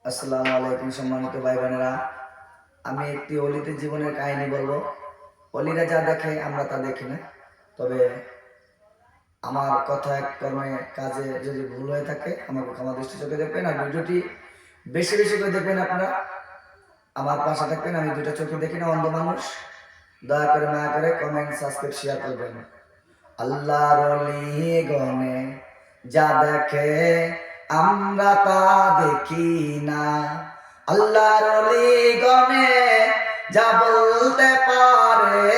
আসসালামু আলাইকুম সম্মানিত ভাই বোনেরা। আমি একটি অলিতে জীবনের কাহিনী বলবো। অলিরা যা দেখে আমরা তা দেখি না। তবে আমার কথায় কর্মে কাজে যদি ভুল হয়ে থাকে আমাকে ক্ষমা দৃষ্টি চোখে দেখবেন। আর ভিডিওটি বেশি বেশি করে দেখবেন। আপনারা আমার পাশে থাকবেন। আমি দুটো চোখে দেখি না, অন্ধ মানুষ। দয়া করে মায়া করে কমেন্ট সাবস্ক্রাইব শেয়ার করবেন। আল্লাহর অলি গনে যা দেখে আমরা তা দেখি না। আল্লাহর অলি গনে যা বলতে পারে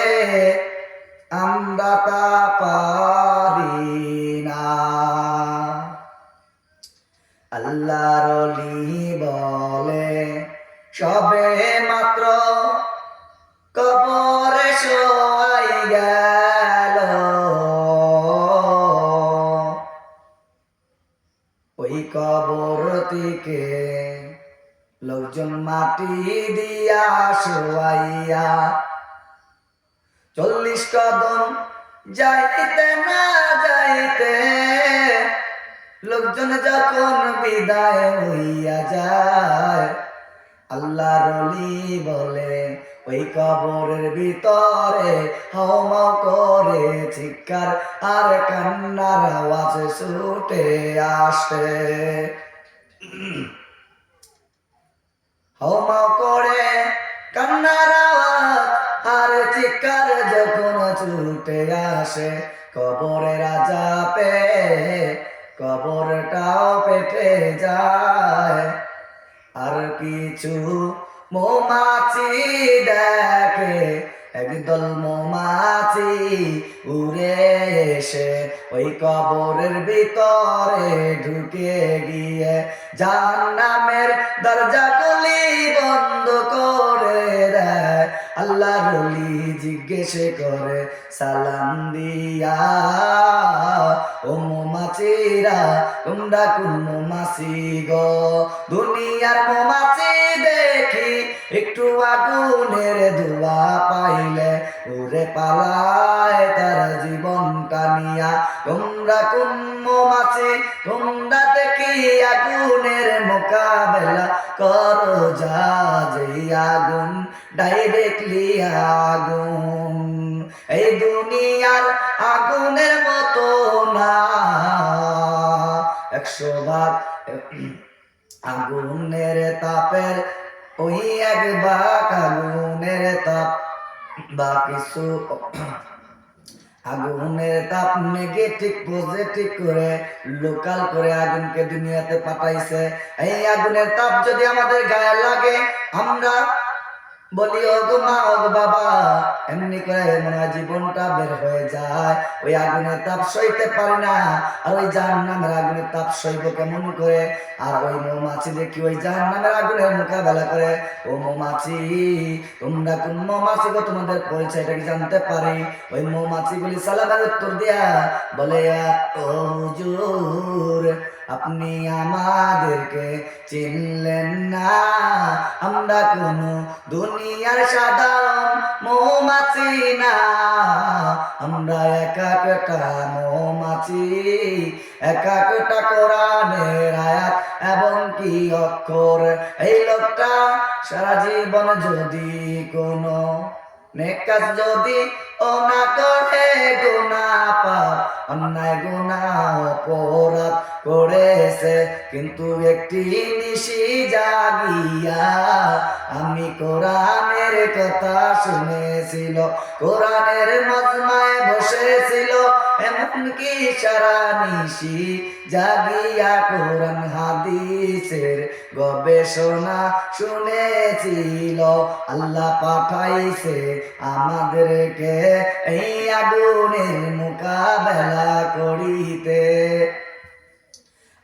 আমরা তা পারি না। আল্লাহর অলি বলে সবে মাত্র কবরে শোয়াই গেল, ওই কবরটিকে লোকজন মাটি দিয়া শোয়াইয়া 40 কদম যাইতে না যাইতে লোকজন যখন বিদায় হইয়া যায়, আল্লাহর অলি বলে ওই কবরের ভিতরে হাওমাও করে চিৎকার আর কান্নার আওয়াজ ছুটে আসে। হাওমাও করে কান্নার আওয়াজ আর চিৎকার যখন ছুটে আসে, কবরের আযাবে কবরটাও পেটে যায়। আর কিছু মৌমাছি দেখে একদল মৌমাছি উড়ে এসে ওই কবরের ভিতরে ঢুকে গিয়ে জাহান্নামের দরজাগুলি বন্ধ করে দেয়। আল্লাহর ওলি জিজ্ঞেস করে সালাম দিয়া, ও মৌমাছিরা তোমরা কোন মৌমাছি গো? দুনিয়ার মৌমাছি দেখি একটু আগুনের ধোঁয়া পাইলে উড়ে পালায় তার জীবনটা নিয়া। তোমরা কোন মৌমাছি? তোমরা দেখি আগুনের মোকাবেলা করো যা, যেই আগুন ডাইরেক্টলি আগুন। এই দুনিয়ার আগুনের মতো না, 100 ভাগ আগুনের তাপের ওই এক ভাগ আগুনের তাপ বা কিছু আগুনের তাপ নেগেটিভ পজিটিভ করে লোকাল করে আগুনকে দুনিয়াতে পাঠাইছে। এই আগুনের তাপ যদি আমাদের গায়ে লাগে আমরা বলি ও গো মা, ও গো বাবা, এমনি করে মনে হয় জীবনটা বের হয়ে যায়। ওই আগুনের তাপ সইতে পারি না। আর ওই জাহান্নামের আগুনের তাপ সইব কেমন করে? আর ওই মৌমাছি দেখি ওই জাহান্নামের আগুনের মোকাবেলা করে। ও মৌমাছি, তোমরা কোন মৌমাছি গো? তোমাদের পরিচয়টা কি জানতে পারি? ওই মৌমাছিগুলি সালামের উত্তর দিয়া বলে, ও হুজুর, আপনি আমাদেরকে চিনলেন না। আমরা কোন দুনিয়ার সাধারণ মৌমাছি না, আমরা এক একটা মৌমাছি, এক একটা কোরআনের আয়াত এবং কি অক্ষর। এই লোকটা সারা জীবন যদি কোনো নেক কাজ যদি ও না করে, গুনাহ পাপ অন্যায় গুনাহ অপরাধ করেছে, কিন্তু একটি নিশি জাগিয়া আমি কোরআনের কথা শুনেছিল, কোরআনের মজমায় বসেছিল, এমনকি সারা নিশি জাগিয়া কোরআন হাদিসের গবেষণা শুনেছিল। আল্লাহ পাঠাইছে আমাদেরকে এই আগুনের মোকাবেলা করিতে।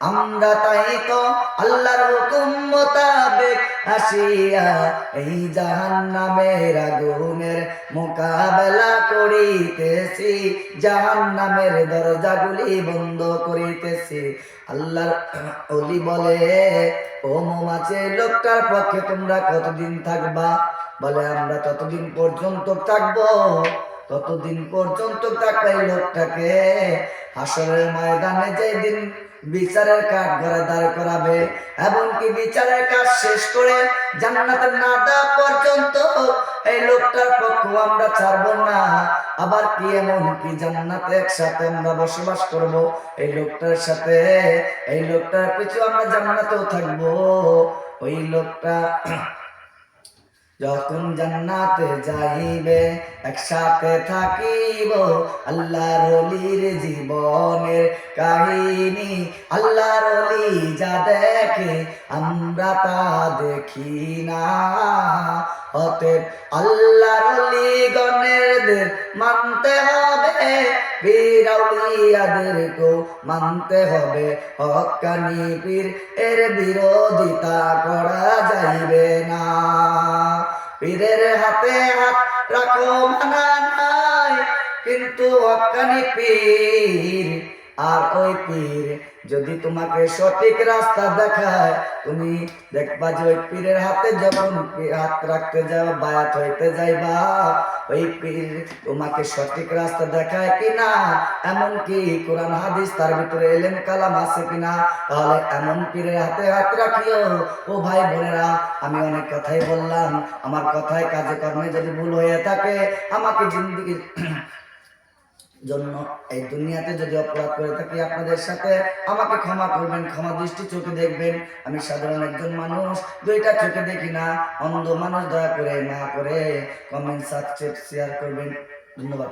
আমরা তাই তো আল্লাহর হুকুম মোতাবেক আসিয়া এই জাহান্নামের আগুনের মোকাবেলা করিতেছি, জাহান্নামের দরজাগুলি বন্ধ করিতেছি। আল্লাহর ওলি বলে, ও মৌমাছি, লোকটার পক্ষে তোমরা কতদিন থাকবা? বলে, আমরা ততদিন পর্যন্ত থাকবো ততদিন পর্যন্ত থাকবে। লোকটাকে হাসরের ময়দানে যেদিন বিচারের কাঠ ঘরে দাঁড় করাবে, এবং কি বিচারের কাজ শেষ করে জান্নাতে না দেওয়া পর্যন্ত এই লোকটার পক্ষ আমরা ছাড়বো না। আবার কি এমন কি জান্নাতে একসাথে আমরা বসবাস করব এই লোকটার সাথে, এই লোকটার পিছু আমরা জান্নাতেও থাকবো। ওই লোকটা যখন জান্নাতে যাইবে একসাথে থাকিব, আল্লাহর ওলির জীবনের কাহিনী, আল্লাহর ওলি যা দেখে আমরা তা দেখি না। অতএব আল্লাহর ওলি গণেরদের মানতে হবে, পীর আউলিয়াদেরকেও মানতে হবে। হক্কানি পীর এর বিরোধিতা করা যাইবে না। পীরের হাতে হাত রাখো মানা নাই, কিন্তু হক্কানি পীর আর ওই পীর যদি তোমাকে সঠিক রাস্তা দেখায়, তুমি দেখবা যে ওই পীরের হাতে যখন হাত রাখতে যাও, বায়াত হইতে যাইবা, ওই পীর তোমাকে সঠিক রাস্তা দেখায় কিনা, এমনকি কোরআন হাদিস তার ভিতরে এলেম কালাম আছে কিনা, তাহলে এমন পীরের হাতে হাত রাখিও। ও ভাই বোনেরা, আমি অনেক কথাই বললাম, আমার কথায় কাজে কর্মে যদি ভুল হয়ে থাকে আমাকে জিন্দেগির জন্য এই দুনিয়াতে যদি অপরাধ করে থাকি আপনাদের সাথে, আমাকে ক্ষমা করবেন, ক্ষমা দৃষ্টি চোখে দেখবেন। আমি সাধারণ একজন মানুষ, দুইটা চোখে দেখি না, অন্ধ মানুষ। দয়া করে না করে কমেন্ট সাবস্ক্রাইব শেয়ার করবেন। ধন্যবাদ।